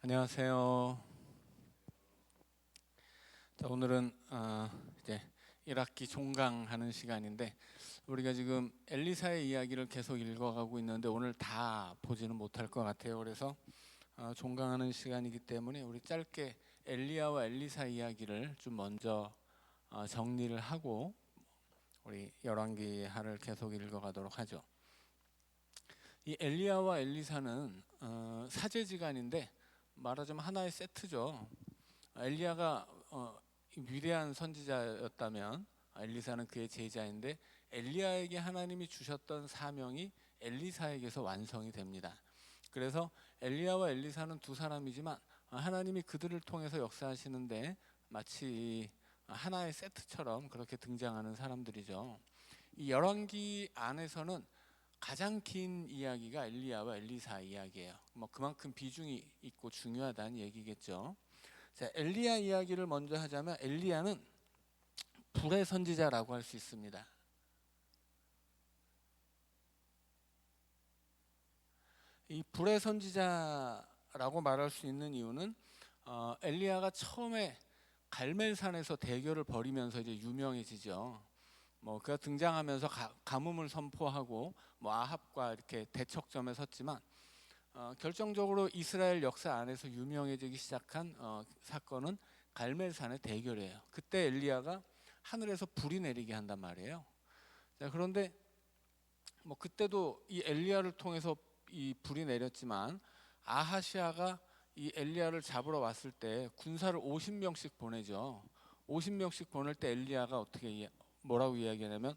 안녕하세요. 자, 오늘은 이제 1학기 종강하는 시간인데 우리가 지금 엘리사의 이야기를 계속 읽어가고 있는데 오늘 다 보지는 못할 것 같아요. 그래서 종강하는 시간이기 때문에 우리 짧게 엘리야와 엘리사 이야기를 좀 먼저 정리를 하고 우리 열왕기하를 계속 읽어가도록 하죠. 이 엘리야와 엘리사는 사제지간인데 말하자면 하나의 세트죠. 엘리야가 위대한 선지자였다면 엘리사는 그의 제자인데 엘리야에게 하나님이 주셨던 사명이 엘리사에게서 완성이 됩니다. 그래서 엘리야와 엘리사는 두 사람이지만 하나님이 그들을 통해서 역사하시는데 마치 하나의 세트처럼 그렇게 등장하는 사람들이죠. 이 열왕기 안에서는 가장 긴 이야기가 엘리야와 엘리사 이야기예요. 뭐 그만큼 비중이 있고 중요하다는 얘기겠죠. 자, 엘리야 이야기를 먼저 하자면 엘리야는 불의 선지자라고 할 수 있습니다. 이 불의 선지자라고 말할 수 있는 이유는 엘리야가 처음에 갈멜산에서 대결을 벌이면서 이제 유명해지죠. 뭐 그가 등장하면서 가뭄을 선포하고 뭐 아합과 이렇게 대척점에 섰지만 결정적으로 이스라엘 역사 안에서 유명해지기 시작한 사건은 갈멜산의 대결이에요. 그때 엘리야가 하늘에서 불이 내리게 한단 말이에요. 자, 그런데 뭐 그때도 이 엘리야를 통해서 이 불이 내렸지만 아하시아가 이 엘리야를 잡으러 왔을 때 군사를 50명씩 보내죠. 50명씩 보낼 때 엘리야가 어떻게 뭐라고 이야기하냐면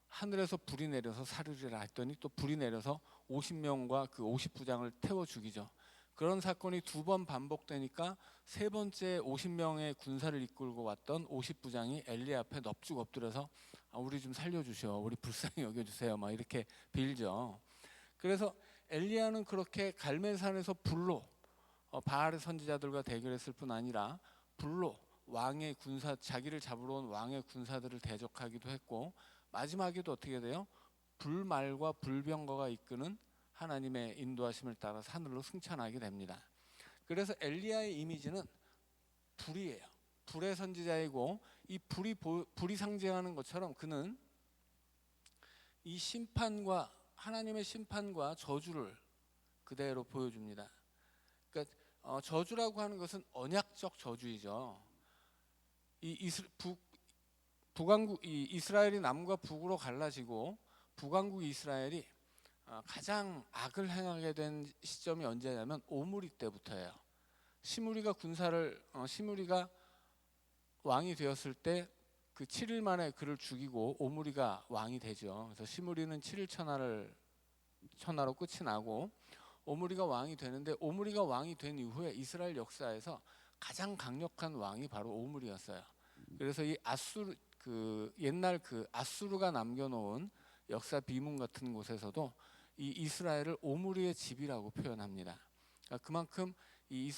하늘에서 불이 내려서 사르리라 했더니 또 불이 내려서 50명과 그 50부장을 태워 죽이죠. 그런 사건이 두 번 반복되니까 세 번째 50명의 군사를 이끌고 왔던 50부장이 엘리야 앞에 넙죽 엎드려서 우리 좀 살려주시오, 우리 불쌍히 여겨주세요, 막 이렇게 빌죠. 그래서 엘리야는 그렇게 갈멜산에서 불로 바알의 선지자들과 대결했을 뿐 아니라 불로 왕의 군사, 자기를 잡으러 온 왕의 군사들을 대적하기도 했고, 마지막에도 어떻게 돼요? 불말과 불병거가 이끄는 하나님의 인도하심을 따라 하늘로 승천하게 됩니다. 그래서 엘리야의 이미지는 불이에요. 불의 선지자이고, 이 불이 상징하는 것처럼 그는 이 심판과 하나님의 심판과 저주를 그대로 보여줍니다. 그러니까 저주라고 하는 것은 언약적 저주이죠. 이 북왕국 이스라엘이 남과 북으로 갈라지고 북왕국 이스라엘이 가장 악을 행하게 된 시점이 언제냐면 오므리 때부터예요. 시므리가 왕이 되었을 때 그 7일 만에 그를 죽이고 오므리가 왕이 되죠. 그래서 시므리는 7일 천하로 끝이 나고 오므리가 왕이 되는데, 오므리가 왕이 된 이후에 이스라엘 역사에서 가장 강력한 왕이 바로 오므리였어요. 그래서 이 옛날 그 아수르가 남겨놓은 역사 비문 같은 곳에서도 이 이스라엘을 오므리의 집이라고 표현합니다. 그러니까 그만큼 이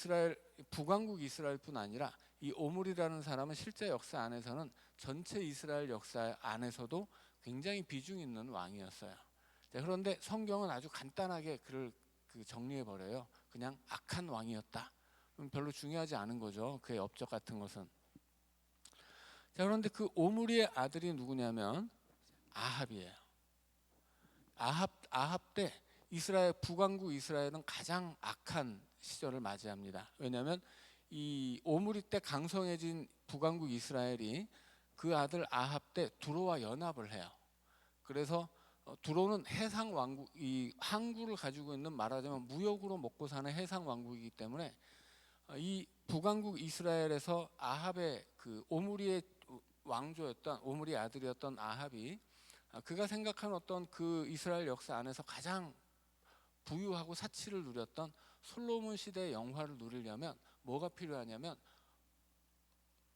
북왕국 이스라엘뿐 아니라 이 오므리라는 사람은 실제 역사 안에서는 전체 이스라엘 역사 안에서도 굉장히 비중 있는 왕이었어요. 자, 그런데 성경은 아주 간단하게 그를 정리해 버려요. 그냥 악한 왕이었다. 별로 중요하지 않은 거죠. 그의 업적 같은 것은. 자, 그런데 그 오므리의 아들이 누구냐면 아합이에요. 아합 때 북왕국 이스라엘은 가장 악한 시절을 맞이합니다. 왜냐하면 이 오므리 때 강성해진 북왕국 이스라엘이 그 아들 아합 때 두로와 연합을 해요. 그래서 두로는 해상 왕국, 이 항구를 가지고 있는, 말하자면 무역으로 먹고 사는 해상 왕국이기 때문에 이 북왕국 이스라엘에서 아합의 그 오므리의 왕조였던, 오므리 아들이었던 아합이 그가 생각한 어떤 그 이스라엘 역사 안에서 가장 부유하고 사치를 누렸던 솔로몬 시대의 영화를 누리려면 뭐가 필요하냐면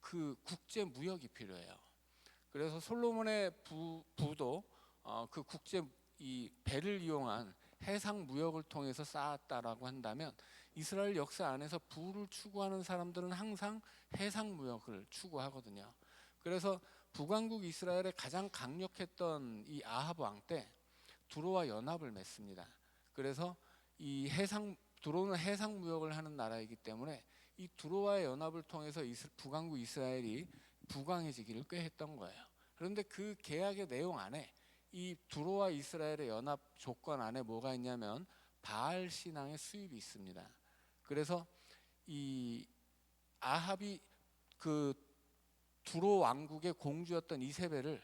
그 국제 무역이 필요해요. 그래서 솔로몬의 부도 그 국제 이 배를 이용한 해상 무역을 통해서 쌓았다라고 한다면, 이스라엘 역사 안에서 부를 추구하는 사람들은 항상 해상 무역을 추구하거든요. 그래서 북왕국 이스라엘의 가장 강력했던 이 아합 왕 때 두로와 연합을 맺습니다. 그래서 이 두로는 해상 무역을 하는 나라이기 때문에 이 두로와의 연합을 통해서 북왕국 이스라엘이 부강해지기를 꾀했던 거예요. 그런데 그 계약의 내용 안에 이 두로와 이스라엘의 연합 조건 안에 뭐가 있냐면 바알 신앙의 수입이 있습니다. 그래서 이 아합이 그 두로 왕국의 공주였던 이세벨을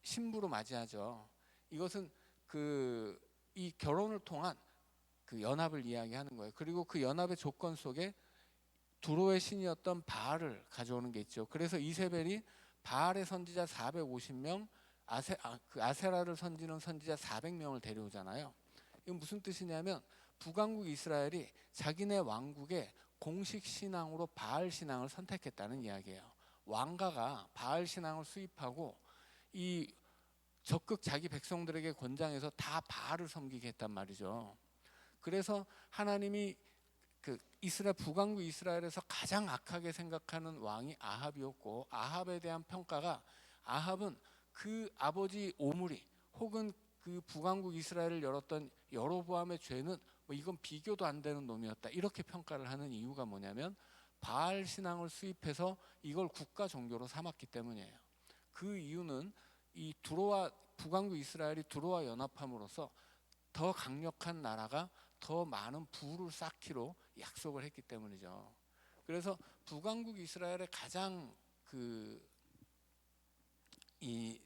신부로 맞이하죠. 이것은 이 결혼을 통한 그 연합을 이야기하는 거예요. 그리고 그 연합의 조건 속에 두로의 신이었던 바알을 가져오는 게 있죠. 그래서 이세벨이 바알의 선지자 450명, 아세라를 섬기는 선지자 400명을 데려오잖아요. 이건 무슨 뜻이냐면 북왕국 이스라엘이 자기네 왕국의 공식 신앙으로 바알 신앙을 선택했다는 이야기예요. 왕가가 바알 신앙을 수입하고 이 적극 자기 백성들에게 권장해서 다 바알을 섬기게 했단 말이죠. 그래서 하나님이 그 이스라엘 북왕국 이스라엘에서 가장 악하게 생각하는 왕이 아합이었고, 아합에 대한 평가가 아합은 그 아버지 오므리 혹은 그 북왕국 이스라엘을 열었던 여로보암의 죄는 뭐 이건 비교도 안 되는 놈이었다, 이렇게 평가를 하는 이유가 뭐냐면 바알 신앙을 수입해서 이걸 국가 종교로 삼았기 때문이에요. 그 이유는 이 두로와 북왕국 이스라엘이 두로와 연합함으로써 더 강력한 나라가 더 많은 부를 쌓기로 약속을 했기 때문이죠. 그래서 북왕국 이스라엘의 가장 이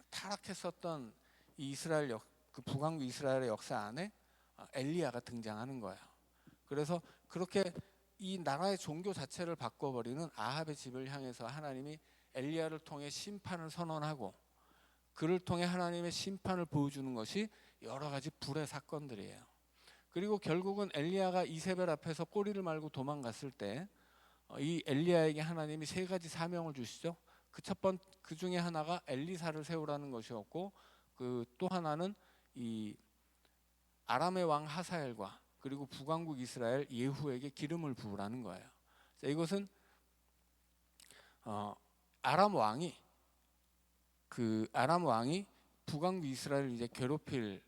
타락했었던 이 그 북왕국 이스라엘의 역사 안에 엘리야가 등장하는 거예요. 그래서 그렇게 이 나라의 종교 자체를 바꿔버리는 아합의 집을 향해서 하나님이 엘리야를 통해 심판을 선언하고, 그를 통해 하나님의 심판을 보여주는 것이 여러 가지 불의 사건들이에요. 그리고 결국은 엘리야가 이세벨 앞에서 꼬리를 말고 도망갔을 때 이 엘리야에게 하나님이 세 가지 사명을 주시죠. 그 중에 하나가 엘리사를 세우라는 것이었고, 그 또 하나는 이 아람의 왕 하사엘과 그리고 북왕국 이스라엘 예후에게 기름을 부으라는 거예요. 자, 이것은 아람 왕이 북왕국 이스라엘을 이제 괴롭힐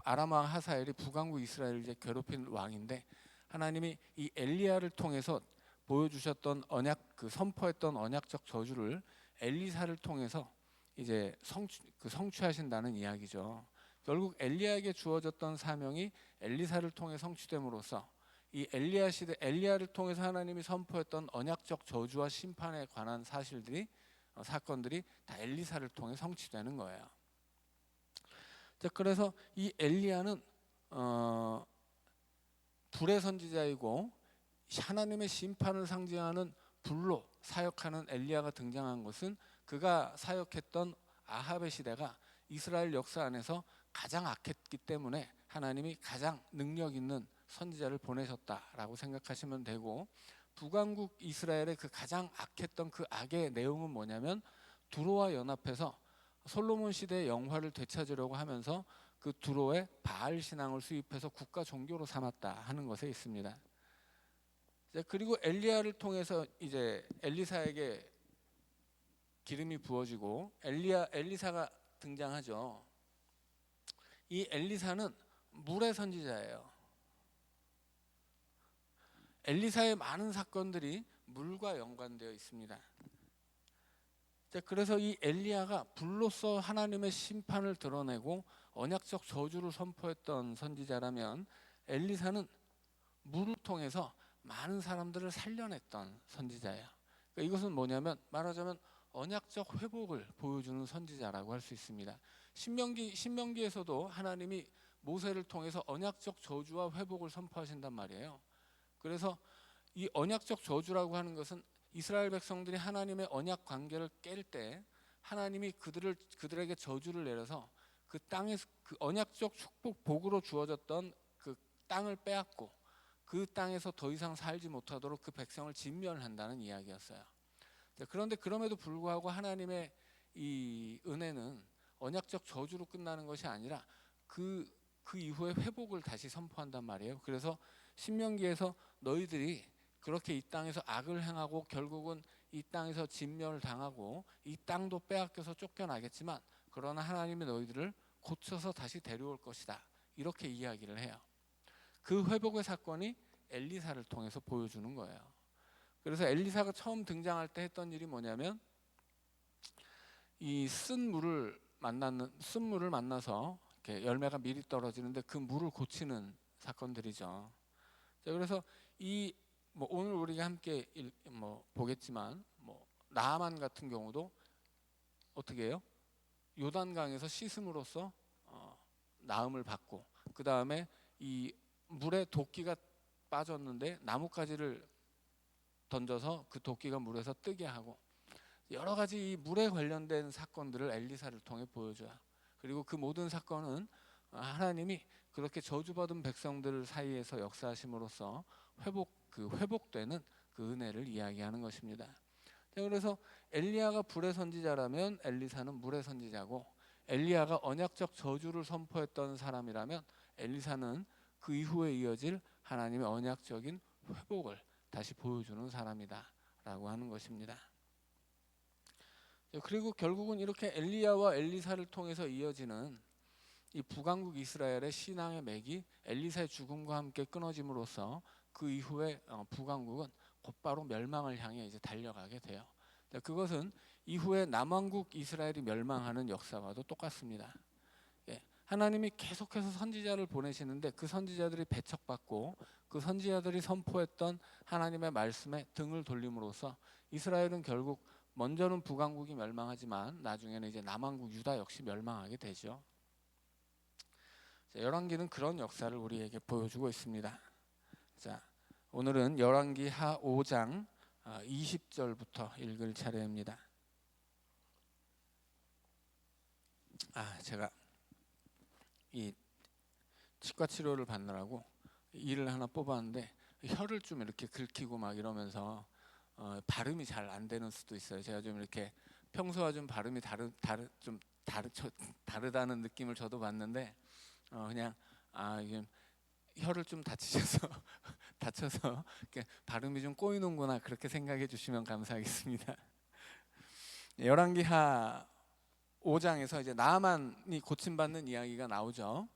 아람 왕 하사엘이 북왕국 이스라엘을 이제 괴롭힌 왕인데, 하나님이 이 엘리야를 통해서 보여주셨던 선포했던 언약적 저주를 엘리사를 통해서 이제 성취하신다는 이야기죠. 결국 엘리야에게 주어졌던 사명이 엘리사를 통해 성취됨으로써 이 엘리야를 통해서 하나님이 선포했던 언약적 저주와 심판에 관한 사건들이 다 엘리사를 통해 성취되는 거예요. 자, 그래서 이 엘리야는 불의 선지자이고 하나님의 심판을 상징하는 불로 사역하는 엘리야가 등장한 것은 그가 사역했던 아합의 시대가 이스라엘 역사 안에서 가장 악했기 때문에 하나님이 가장 능력 있는 선지자를 보내셨다라고 생각하시면 되고, 북왕국 이스라엘의 그 가장 악했던 그 악의 내용은 뭐냐면 두로와 연합해서 솔로몬 시대의 영화를 되찾으려고 하면서 그 두로의 바알 신앙을 수입해서 국가 종교로 삼았다 하는 것에 있습니다. 그리고 엘리야를 통해서 이제 엘리사에게 기름이 부어지고 엘리사가 등장하죠. 이 엘리사는 물의 선지자예요. 엘리사의 많은 사건들이 물과 연관되어 있습니다. 그래서 이 엘리야가 불로서 하나님의 심판을 드러내고 언약적 저주를 선포했던 선지자라면, 엘리사는 물을 통해서 많은 사람들을 살려냈던 선지자예요. 그러니까 이것은 뭐냐면 말하자면 언약적 회복을 보여주는 선지자라고 할 수 있습니다. 신명기에서도 하나님이 모세를 통해서 언약적 저주와 회복을 선포하신단 말이에요. 그래서 이 언약적 저주라고 하는 것은 이스라엘 백성들이 하나님의 언약 관계를 깰 때 하나님이 그들에게 저주를 내려서 그 땅에서 그 언약적 축복 복으로 주어졌던 그 땅을 빼앗고 그 땅에서 더 이상 살지 못하도록 그 백성을 진멸한다는 이야기였어요. 그런데 그럼에도 불구하고 하나님의 이 은혜는 언약적 저주로 끝나는 것이 아니라 그 이후에 회복을 다시 선포한단 말이에요. 그래서 신명기에서 너희들이 그렇게 이 땅에서 악을 행하고 결국은 이 땅에서 진멸을 당하고 이 땅도 빼앗겨서 쫓겨나겠지만 그러나 하나님이 너희들을 고쳐서 다시 데려올 것이다, 이렇게 이야기를 해요. 그 회복의 사건이 엘리사를 통해서 보여주는 거예요. 그래서 엘리사가 처음 등장할 때 했던 일이 뭐냐면 이 쓴 물을 만나서 이렇게 열매가 미리 떨어지는데 그 물을 고치는 사건들이죠. 자, 그래서 이 뭐 오늘 우리가 함께 보겠지만 나아만 같은 경우도 어떻게 해요? 요단강에서 씻음으로써 나음을 받고, 그 다음에 이 물에 도끼가 빠졌는데 나뭇가지를 던져서 그 도끼가 물에서 뜨게 하고, 여러 가지 이 물에 관련된 사건들을 엘리사를 통해 보여줘요. 그리고 그 모든 사건은 하나님이 그렇게 저주받은 백성들 사이에서 역사하심으로써 회복되는 그 은혜를 이야기하는 것입니다. 그래서 엘리야가 불의 선지자라면 엘리사는 물의 선지자고, 엘리야가 언약적 저주를 선포했던 사람이라면 엘리사는 그 이후에 이어질 하나님의 언약적인 회복을 다시 보여주는 사람이다라고 하는 것입니다. 그리고 결국은 이렇게 엘리야와 엘리사를 통해서 이어지는 이 북왕국 이스라엘의 신앙의 맥이 엘리사의 죽음과 함께 끊어짐으로써 그 이후에 북왕국은 곧바로 멸망을 향해 이제 달려가게 돼요. 그것은 이후에 남왕국 이스라엘이 멸망하는 역사와도 똑같습니다. 하나님이 계속해서 선지자를 보내시는데 그 선지자들이 배척받고 그 선지자들이 선포했던 하나님의 말씀에 등을 돌림으로써 이스라엘은 결국 먼저는 북왕국이 멸망하지만 나중에는 이제 남왕국 유다 역시 멸망하게 되죠. 열왕기는 그런 역사를 우리에게 보여주고 있습니다. 자, 오늘은 열왕기하 5장 20절부터 읽을 차례입니다. 제가 이 치과 치료를 받느라고 이를 하나 뽑았는데 혀를 좀 이렇게 긁히고 막 이러면서 발음이 잘 안 되는 수도 있어요. 제가 좀 이렇게 평소와 좀 발음이 다르다는 느낌을 저도 받는데 그냥 이게 혀를 좀 다쳐서 발음이 좀 꼬이는구나, 그렇게 생각해 주시면 감사하겠습니다. 열왕기하 5장에서 이제 나아만이 고침받는 이야기가 나오죠.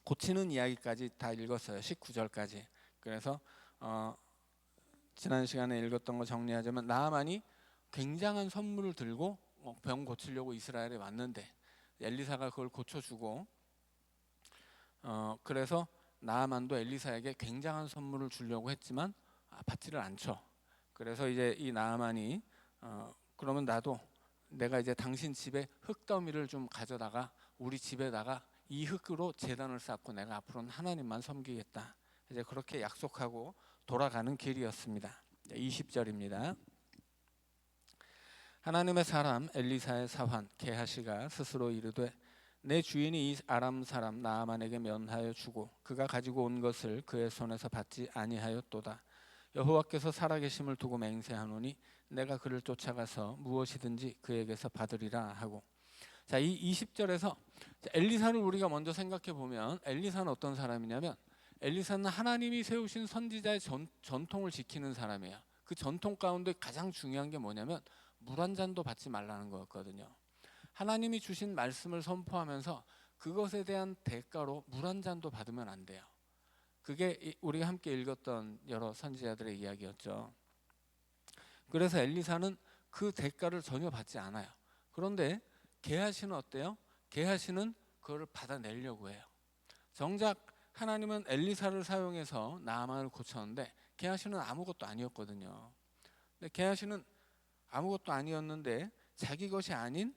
고치는 이야기까지 다 읽었어요. 19절까지. 그래서 지난 시간에 읽었던 거 정리하자면 나아만이 굉장한 선물을 들고 병 고치려고 이스라엘에 왔는데 엘리사가 그걸 고쳐주고, 그래서 나아만도 엘리사에게 굉장한 선물을 주려고 했지만 받지를 않죠. 그래서 이제 이 나아만이 그러면 내가 이제 당신 집에 흙더미를 좀 가져다가 우리 집에다가 이 흙으로 제단을 쌓고 내가 앞으로는 하나님만 섬기겠다, 이제 그렇게 약속하고 돌아가는 길이었습니다. 20절입니다. 하나님의 사람 엘리사의 사환 게하시가 스스로 이르되 내 주인이 이 아람 사람 나아만에게 면하여 주고 그가 가지고 온 것을 그의 손에서 받지 아니하였도다. 여호와께서 살아계심을 두고 맹세하노니 내가 그를 쫓아가서 무엇이든지 그에게서 받으리라 하고. 자, 이 20절에서 엘리사를 우리가 먼저 생각해 보면 엘리사는 어떤 사람이냐면 엘리사는 하나님이 세우신 선지자의 전통을 지키는 사람이에요. 그 전통 가운데 가장 중요한 게 뭐냐면 물 한 잔도 받지 말라는 거였거든요. 하나님이 주신 말씀을 선포하면서 그것에 대한 대가로 물 한 잔도 받으면 안 돼요. 그게 우리가 함께 읽었던 여러 선지자들의 이야기였죠. 그래서 엘리사는 그 대가를 전혀 받지 않아요. 그런데 게하시는 어때요? 게하시는 그걸 받아내려고 해요. 정작 하나님은 엘리사를 사용해서 나아만을 고쳤는데 게하시는 아무것도 아니었거든요. 근데 게하시는 아무것도 아니었는데 자기 것이 아닌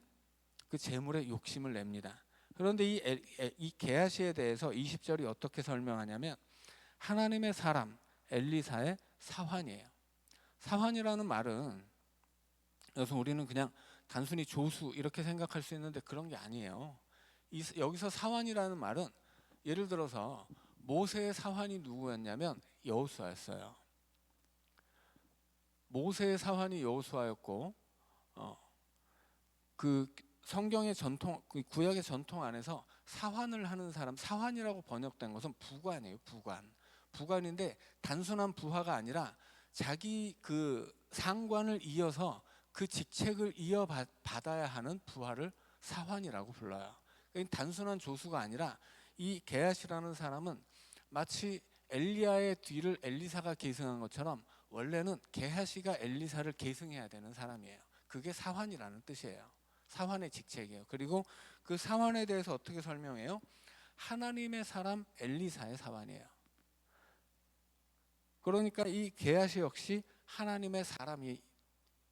그 재물에 욕심을 냅니다. 그런데 이 게하시에 대해서 20절이 어떻게 설명하냐면 하나님의 사람 엘리사의 사환이에요. 사환이라는 말은 여기서 우리는 그냥 단순히 조수 이렇게 생각할 수 있는데 그런 게 아니에요. 여기서 사환이라는 말은 예를 들어서 모세의 사환이 누구였냐면 여호수아였어요. 모세의 사환이 여호수아였고 그 성경의 전통, 구약의 전통 안에서 사환을 하는 사람, 사환이라고 번역된 것은 부관이에요. 부관인데 단순한 부하가 아니라 자기 그 상관을 이어서 그 직책을 이어받아야 하는 부하를 사환이라고 불러요. 그러니까 단순한 조수가 아니라 이 게하시라는 사람은 마치 엘리야의 뒤를 엘리사가 계승한 것처럼 원래는 게하시가 엘리사를 계승해야 되는 사람이에요. 그게 사환이라는 뜻이에요. 사환의 직책이에요. 그리고 그 사환에 대해서 어떻게 설명해요? 하나님의 사람 엘리사의 사환이에요. 그러니까 이 게하시 역시 하나님의 사람이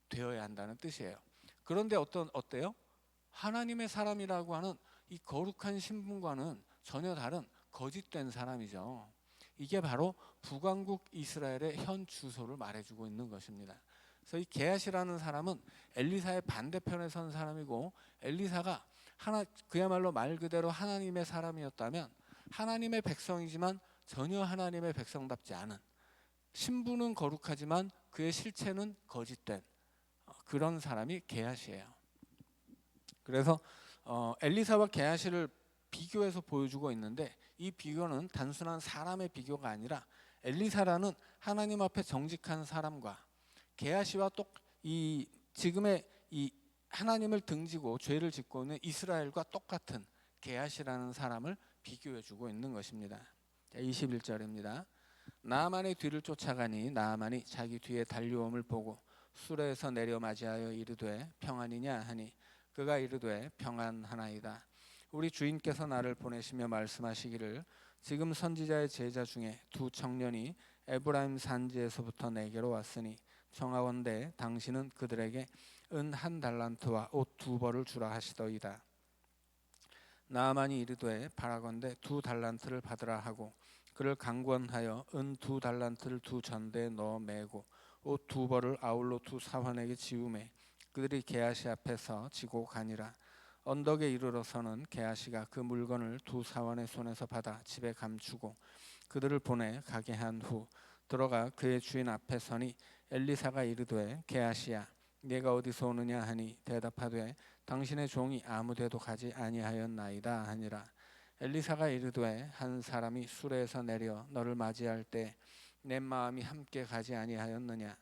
되어야 한다는 뜻이에요. 그런데 어때요? 하나님의 사람이라고 하는 이 거룩한 신분과는 전혀 다른 거짓된 사람이죠. 이게 바로 북왕국 이스라엘의 현 주소를 말해주고 있는 것입니다. 그래서 이 게하시라는 사람은 엘리사의 반대편에 선 사람이고, 엘리사가 그야말로 말 그대로 하나님의 사람이었다면 하나님의 백성이지만 전혀 하나님의 백성답지 않은, 신분은 거룩하지만 그의 실체는 거짓된 그런 사람이 게하시예요. 그래서 엘리사와 게하시를 비교해서 보여주고 있는데, 이 비교는 단순한 사람의 비교가 아니라 엘리사라는 하나님 앞에 정직한 사람과 게하시와 이 지금의 이 하나님을 등지고 죄를 짓고 있는 이스라엘과 똑같은 게하시라는 사람을 비교해주고 있는 것입니다. 21절입니다. 나아만의 뒤를 쫓아가니 나아만이 자기 뒤에 달려옴을 보고 수레에서 내려 맞이하여 이르되 평안이냐 하니 그가 이르되 평안하나이다. 우리 주인께서 나를 보내시며 말씀하시기를 지금 선지자의 제자 중에 두 청년이 에브라임 산지에서부터 내게로 왔으니 청하건대 당신은 그들에게 은 1달란트와 옷 2벌을 주라 하시더이다. 나아만이 이르되 바라건대 2달란트를 받으라 하고 그를 강권하여 은 2달란트를 두 전대에 넣어 매고 옷 2벌을 아울러 두 사환에게 지우매 그들이 게하시 앞에서 지고 가니라. 언덕에 이르러서는 게하시가 그 물건을 두 사환의 손에서 받아 집에 감추고 그들을 보내 가게 한 후 들어가 그의 주인 앞에 서니 엘리사가 이르되 게하시야 네가 어디서 오느냐 하니 대답하되 당신의 종이 아무데도 가지 아니하였나이다 하니라. 엘리사가 이르되 한 사람이 수레에서 내려 너를 맞이할 때 내 마음이 함께 가지 아니하였느냐.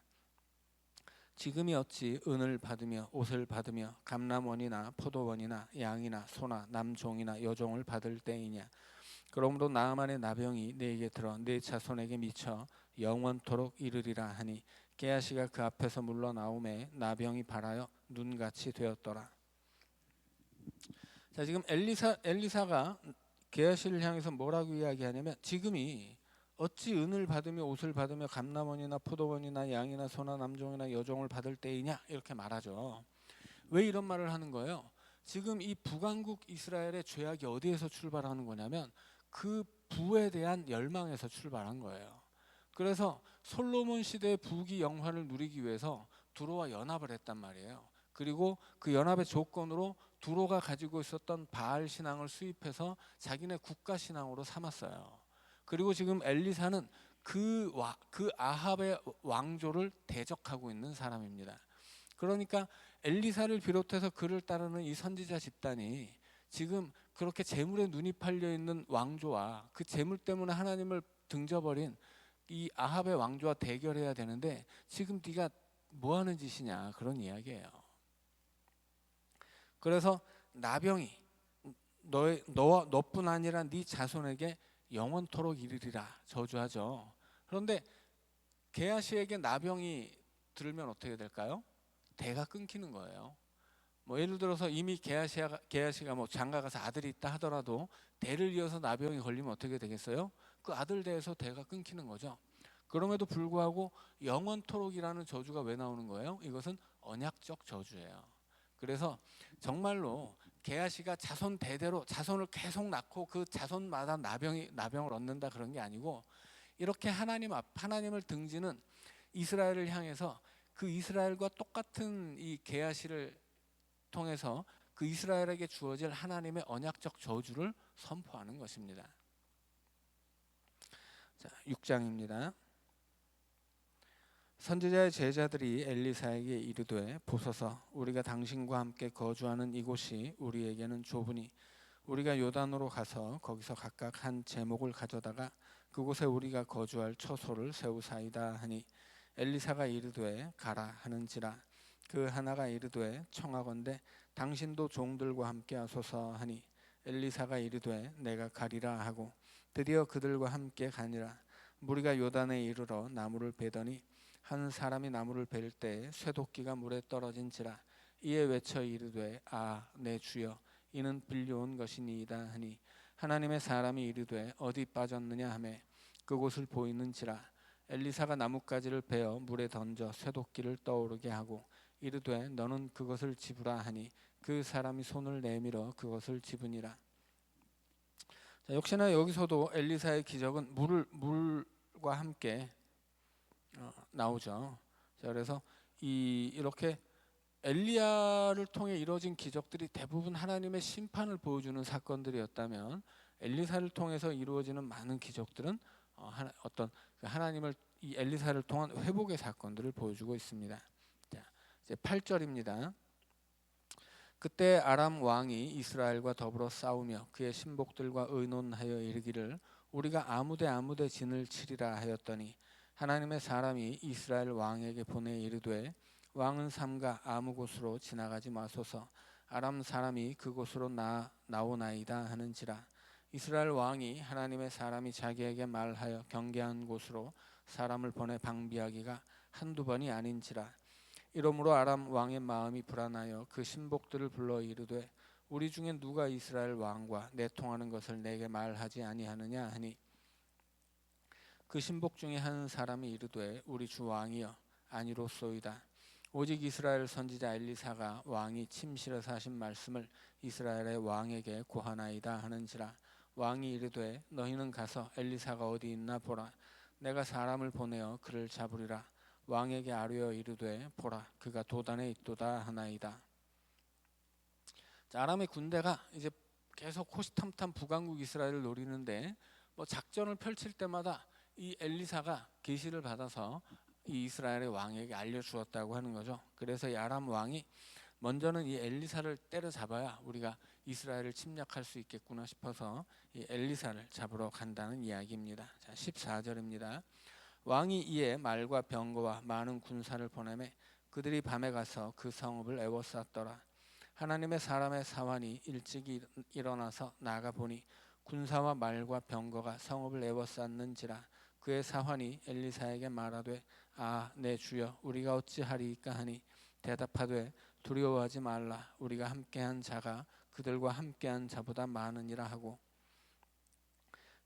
지금이 어찌 은을 받으며 옷을 받으며 감람원이나 포도원이나 양이나 소나 남종이나 여종을 받을 때이냐. 그러므로 나아만의 나병이 네게 들어 네 자손에게 미쳐 영원토록 이르리라 하니 게하시가 그 앞에서 물러나오매 나병이 발하여 눈같이 되었더라. 자, 지금 엘리사가 게하시를 향해서 뭐라고 이야기하냐면 지금이 어찌 은을 받으며 옷을 받으며 감람원이나 포도원이나 양이나 소나 남종이나 여종을 받을 때이냐 이렇게 말하죠. 왜 이런 말을 하는 거예요? 지금 이 북왕국 이스라엘의 죄악이 어디에서 출발하는 거냐면 그 부에 대한 열망에서 출발한 거예요. 그래서 솔로몬 시대의 북이 영화를 누리기 위해서 두로와 연합을 했단 말이에요. 그리고 그 연합의 조건으로 두로가 가지고 있었던 바알 신앙을 수입해서 자기네 국가 신앙으로 삼았어요. 그리고 지금 엘리사는 그 아합의 왕조를 대적하고 있는 사람입니다. 그러니까 엘리사를 비롯해서 그를 따르는 이 선지자 집단이 지금 그렇게 재물에 눈이 팔려 있는 왕조와 그 재물 때문에 하나님을 등져버린 이 아합의 왕조와 대결해야 되는데 지금 네가 뭐 하는 짓이냐 그런 이야기예요. 그래서 나병이 너뿐 아니라 네 자손에게 영원토록 이르리라 저주하죠. 그런데 게하시에게 나병이 들면 어떻게 될까요? 대가 끊기는 거예요. 뭐 예를 들어서 이미 게하시가 뭐 장가가서 아들이 있다 하더라도 대를 이어서 나병이 걸리면 어떻게 되겠어요? 그 아들 대에서 대가 끊기는 거죠. 그럼에도 불구하고 영원토록이라는 저주가 왜 나오는 거예요? 이것은 언약적 저주예요. 그래서 정말로 게하시가 자손 대대로 자손을 계속 낳고 그 자손마다 나병을 얻는다 그런 게 아니고 이렇게 하나님을 등지는 이스라엘을 향해서 그 이스라엘과 똑같은 이 게하시를 통해서 그 이스라엘에게 주어질 하나님의 언약적 저주를 선포하는 것입니다. 자, 6장입니다. 선지자의 제자들이 엘리사에게 이르되 보소서 우리가 당신과 함께 거주하는 이곳이 우리에게는 좁으니 우리가 요단으로 가서 거기서 각각 한 제목을 가져다가 그곳에 우리가 거주할 처소를 세우사이다 하니 엘리사가 이르되 가라 하는지라. 그 하나가 이르되 청하건대 당신도 종들과 함께 하소서 하니 엘리사가 이르되 내가 가리라 하고 드디어 그들과 함께 가니라. 무리가 요단에 이르러 나무를 베더니 한 사람이 나무를 벨 때 쇠도끼가 물에 떨어진지라. 이에 외쳐 이르되 아 내 주여 이는 빌려온 것이니이다 하니 하나님의 사람이 이르되 어디 빠졌느냐 하매 그곳을 보이는지라. 엘리사가 나뭇가지를 베어 물에 던져 쇠도끼를 떠오르게 하고 이르되 너는 그것을 집으라 하니 그 사람이 손을 내밀어 그것을 집으니라. 자, 역시나 여기서도 엘리사의 기적은 물과 함께 나오죠. 자, 그래서 이렇게 엘리야를 통해 이루어진 기적들이 대부분 하나님의 심판을 보여주는 사건들이었다면 엘리사를 통해서 이루어지는 많은 기적들은 어떤 하나님을 이 엘리사를 통한 회복의 사건들을 보여주고 있습니다. 자, 이제 8절입니다. 그때 아람 왕이 이스라엘과 더불어 싸우며 그의 신복들과 의논하여 이르기를 우리가 아무데 진을 치리라 하였더니 하나님의 사람이 이스라엘 왕에게 보내 이르되 왕은 삼가 아무 곳으로 지나가지 마소서 아람 사람이 그곳으로 나오나이다 하는지라. 이스라엘 왕이 하나님의 사람이 자기에게 말하여 경계한 곳으로 사람을 보내 방비하기가 한두 번이 아닌지라. 이러므로 아람 왕의 마음이 불안하여 그 신복들을 불러 이르되 우리 중에 누가 이스라엘 왕과 내통하는 것을 내게 말하지 아니하느냐 하니 그 신복 중에 한 사람이 이르되 우리 주 왕이여 아니로소이다. 오직 이스라엘 선지자 엘리사가 왕이 침실에서 하신 말씀을 이스라엘의 왕에게 고하나이다 하는지라. 왕이 이르되 너희는 가서 엘리사가 어디 있나 보라. 내가 사람을 보내어 그를 잡으리라. 왕에게 아뢰어 이르되 보라 그가 도단에 있도다 하나이다. 자, 아람의 군대가 이제 계속 호시탐탐 북왕국 이스라엘을 노리는데 작전을 펼칠 때마다 이 엘리사가 계시를 받아서 이 이스라엘의 왕에게 알려주었다고 하는 거죠. 그래서 이 아람 왕이 먼저는 이 엘리사를 때려잡아야 우리가 이스라엘을 침략할 수 있겠구나 싶어서 이 엘리사를 잡으러 간다는 이야기입니다. 자, 14절입니다. 왕이 이에 말과 병거와 많은 군사를 보내매 그들이 밤에 가서 그 성읍을 에워쌌더라. 하나님의 사람의 사환이 일찍 일어나서 나가 보니 군사와 말과 병거가 성읍을 에워쌌는지라. 그의 사환이 엘리사에게 말하되 아 내 주여 우리가 어찌하리이까 하니 대답하되 두려워하지 말라. 우리가 함께한 자가 그들과 함께한 자보다 많으니라 하고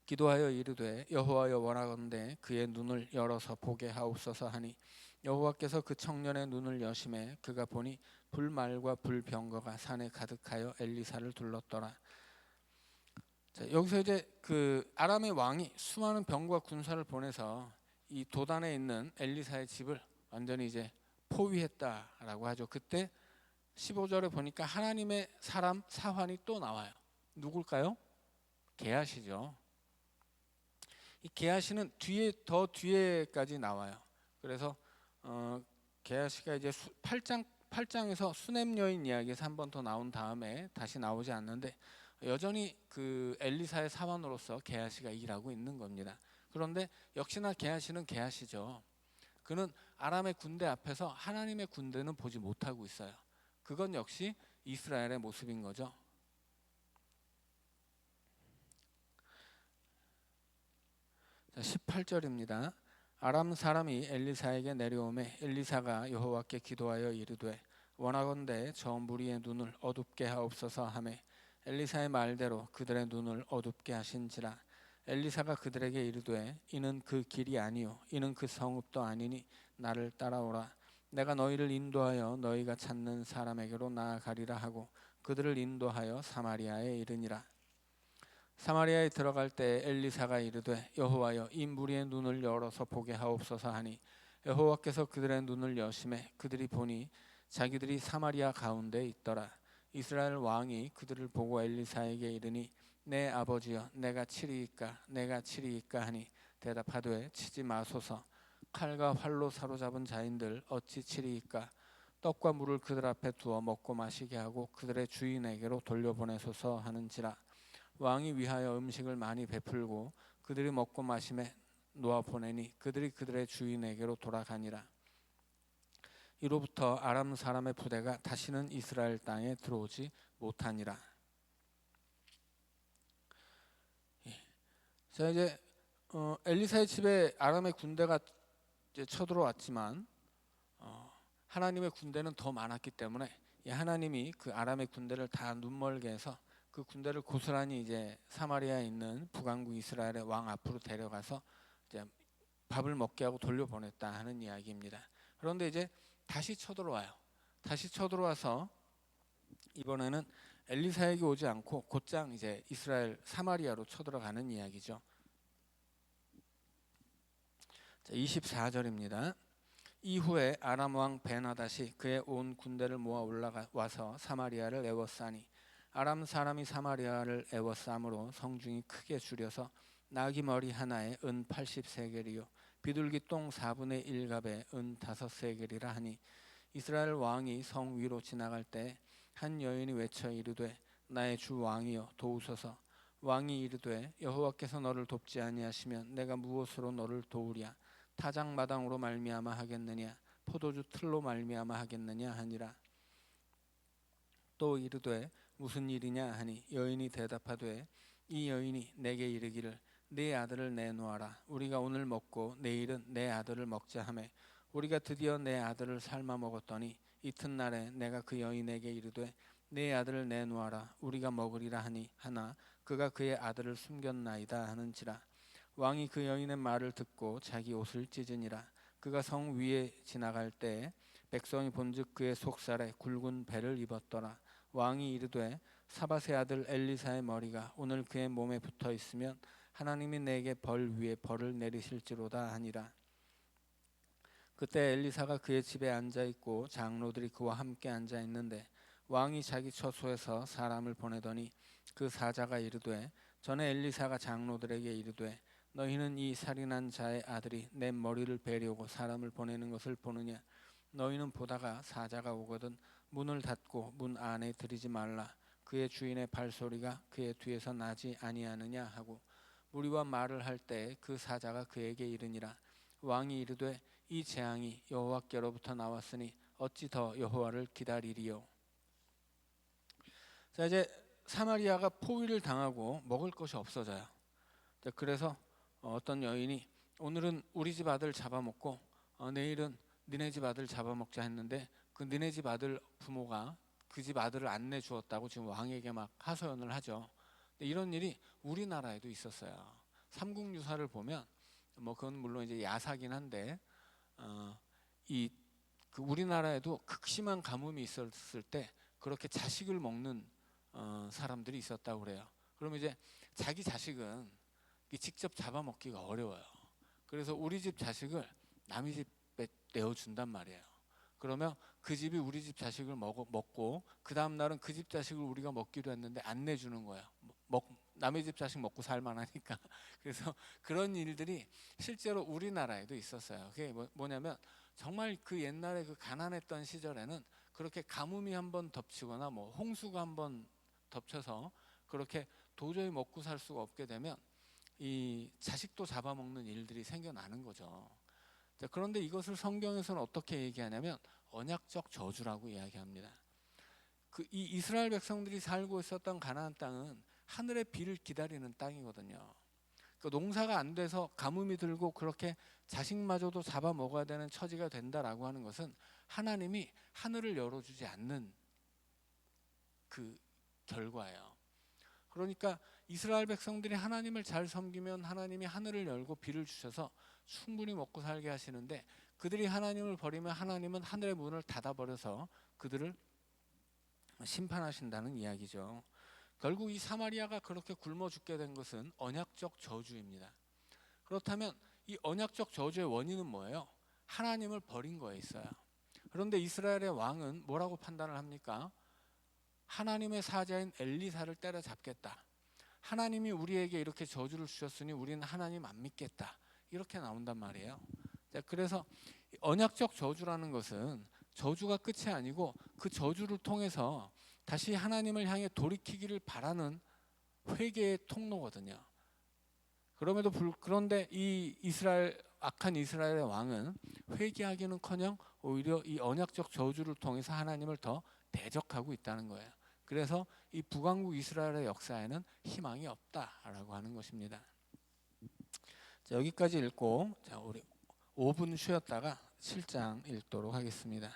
기도하여 이르되 여호와여 원하건대 그의 눈을 열어서 보게 하옵소서 하니 여호와께서 그 청년의 눈을 여심해 그가 보니 불말과 불병거가 산에 가득하여 엘리사를 둘렀더라. 자, 여기서 이제 그 아람의 왕이 수많은 병과 군사를 보내서 이 도단에 있는 엘리사의 집을 완전히 이제 포위했다라고 하죠. 그때 15절에 보니까 하나님의 사람 사환이 또 나와요. 누굴까요? 게하시죠. 이 게하시는 더 뒤에까지 나와요. 그래서 게하시가 이제 8장에서 수넴 여인 이야기에서 한 번 더 나온 다음에 다시 나오지 않는데 여전히 그 엘리사의 사원으로서 게하시가 일하고 있는 겁니다. 그런데 역시나 게하시는 게하시죠. 그는 아람의 군대 앞에서 하나님의 군대는 보지 못하고 있어요. 그건 역시 이스라엘의 모습인 거죠. 자, 18절입니다. 아람 사람이 엘리사에게 내려오매 엘리사가 여호와께 기도하여 이르되 원하건대 저 무리의 눈을 어둡게 하옵소서 하매 엘리사의 말대로 그들의 눈을 어둡게 하신지라. 엘리사가 그들에게 이르되 이는 그 길이 아니요 이는 그 성읍도 아니니 나를 따라오라. 내가 너희를 인도하여 너희가 찾는 사람에게로 나아가리라 하고 그들을 인도하여 사마리아에 이르니라. 사마리아에 들어갈 때 엘리사가 이르되 여호와여 이 무리의 눈을 열어서 보게 하옵소서 하니 여호와께서 그들의 눈을 여심해 그들이 보니 자기들이 사마리아 가운데 있더라. 이스라엘 왕이 그들을 보고 엘리사에게 이르니 내 아버지여 내가 치리이까 하니 대답하되 치지 마소서. 칼과 활로 사로잡은 자인들 어찌 치리이까. 떡과 물을 그들 앞에 두어 먹고 마시게 하고 그들의 주인에게로 돌려보내소서 하는지라. 왕이 위하여 음식을 많이 베풀고 그들이 먹고 마심에 놓아 보내니 그들이 그들의 주인에게로 돌아가니라. 이로부터 아람 사람의 부대가 다시는 이스라엘 땅에 들어오지 못하니라. 자, 이제 엘리사의 집에 아람의 군대가 이제 쳐들어왔지만 하나님의 군대는 더 많았기 때문에 하나님이 그 아람의 군대를 다 눈멀게 해서 그 군대를 고스란히 이제 사마리아에 있는 북왕국 이스라엘의 왕 앞으로 데려가서 이제 밥을 먹게 하고 돌려보냈다 하는 이야기입니다. 그런데 이제 다시 쳐들어와요. 다시 쳐들어와서 이번에는 엘리사에게 오지 않고 곧장 이제 이스라엘 사마리아로 쳐들어가는 이야기죠. 자, 24절입니다. 이후에 아람 왕 벤하닷이 그의 온 군대를 모아 올라와서 사마리아를 에워싸니 아람 사람이 사마리아를 에워싸므로 성중이 크게 줄여서 나귀 머리 하나에 은 80세겔이요 비둘기 똥 4분의 1갑에 은 5세겔이라 하니 이스라엘 왕이 성 위로 지나갈 때 한 여인이 외쳐 이르되 나의 주 왕이여 도우소서. 왕이 이르되 여호와께서 너를 돕지 아니하시면 내가 무엇으로 너를 도우랴. 타작마당으로 말미암아 하겠느냐 포도주 틀로 말미암아 하겠느냐 하니라. 또 이르되 무슨 일이냐 하니 여인이 대답하되 이 여인이 내게 이르기를 네 아들을 내놓아라. 우리가 오늘 먹고 내일은 내 아들을 먹자 하매 우리가 드디어 내 아들을 삶아 먹었더니 이튿날에 내가 그 여인에게 이르되 내 아들을 내놓아라. 우리가 먹으리라 하니 하나 그가 그의 아들을 숨겼나이다 하는지라. 왕이 그 여인의 말을 듣고 자기 옷을 찢으니라. 그가 성 위에 지나갈 때 백성이 본즉 그의 속살에 굵은 배를 입었더라. 왕이 이르되 사밧의 아들 엘리사의 머리가 오늘 그의 몸에 붙어 있으면 하나님이 내게 벌 위에 벌을 내리실지로다 하니라. 그때 엘리사가 그의 집에 앉아 있고 장로들이 그와 함께 앉아 있는데 왕이 자기 처소에서 사람을 보내더니 그 사자가 이르되 전에 엘리사가 장로들에게 이르되 너희는 이 살인한 자의 아들이 내 머리를 베려고 사람을 보내는 것을 보느냐. 너희는 보다가 사자가 오거든 문을 닫고 문 안에 들이지 말라. 그의 주인의 발소리가 그의 뒤에서 나지 아니하느냐 하고 무리와 말을 할 때 그 사자가 그에게 이르니라. 왕이 이르되 이 재앙이 여호와께로부터 나왔으니 어찌 더 여호와를 기다리리요. 자, 이제 사마리아가 포위를 당하고 먹을 것이 없어져요. 그래서 어떤 여인이 오늘은 우리 집 아들 잡아먹고 내일은 니네 집 아들 잡아먹자 했는데 그 니네 집 아들 부모가 그 집 아들을 안 내주었다고 지금 왕에게 막 하소연을 하죠. 근데 이런 일이 우리나라에도 있었어요. 삼국유사를 보면 뭐 그건 물론 이제 야사긴 한데 그 우리나라에도 극심한 가뭄이 있었을 때 그렇게 자식을 먹는 사람들이 있었다고 그래요. 그러면 이제 자기 자식은 직접 잡아먹기가 어려워요. 그래서 우리 집 자식을 남의 집에 내어준단 말이에요. 그러면 그 집이 우리 집 자식을 먹고 그 다음 날은 그 집 자식을 우리가 먹기로 했는데 안 내주는 거예요. 남의 집 자식 먹고 살만하니까. 그래서 그런 일들이 실제로 우리나라에도 있었어요. 그게 뭐냐면 정말 그 옛날에 그 가난했던 시절에는 그렇게 가뭄이 한번 덮치거나 뭐 홍수가 한번 덮쳐서 그렇게 도저히 먹고 살 수가 없게 되면 이 자식도 잡아먹는 일들이 생겨나는 거죠. 자, 그런데 이것을 성경에서는 어떻게 얘기하냐면 언약적 저주라고 이야기합니다. 이 이스라엘 백성들이 살고 있었던 가나안 땅은 하늘의 비를 기다리는 땅이거든요. 농사가 안 돼서 가뭄이 들고 그렇게 자식마저도 잡아먹어야 되는 처지가 된다라고 하는 것은 하나님이 하늘을 열어주지 않는 그 결과예요. 그러니까 이스라엘 백성들이 하나님을 잘 섬기면 하나님이 하늘을 열고 비를 주셔서 충분히 먹고 살게 하시는데 그들이 하나님을 버리면 하나님은 하늘의 문을 닫아버려서 그들을 심판하신다는 이야기죠. 결국 이 사마리아가 그렇게 굶어 죽게 된 것은 언약적 저주입니다. 그렇다면 이 언약적 저주의 원인은 뭐예요? 하나님을 버린 거에 있어요. 그런데 이스라엘의 왕은 뭐라고 판단을 합니까? 하나님의 사자인 엘리사를 때려잡겠다. 하나님이 우리에게 이렇게 저주를 주셨으니 우리는 하나님 안 믿겠다. 이렇게 나온단 말이에요. 그래서 언약적 저주라는 것은 저주가 끝이 아니고 그 저주를 통해서 다시 하나님을 향해 돌이키기를 바라는 회개의 통로거든요. 그런데 이 악한 이스라엘의 왕은 회개하기는커녕 오히려 이 언약적 저주를 통해서 하나님을 더 대적하고 있다는 거예요. 그래서 이 북왕국 이스라엘의 역사에는 희망이 없다라고 하는 것입니다. 자, 여기까지 읽고 자, 우리 5분 쉬었다가 7장 읽도록 하겠습니다.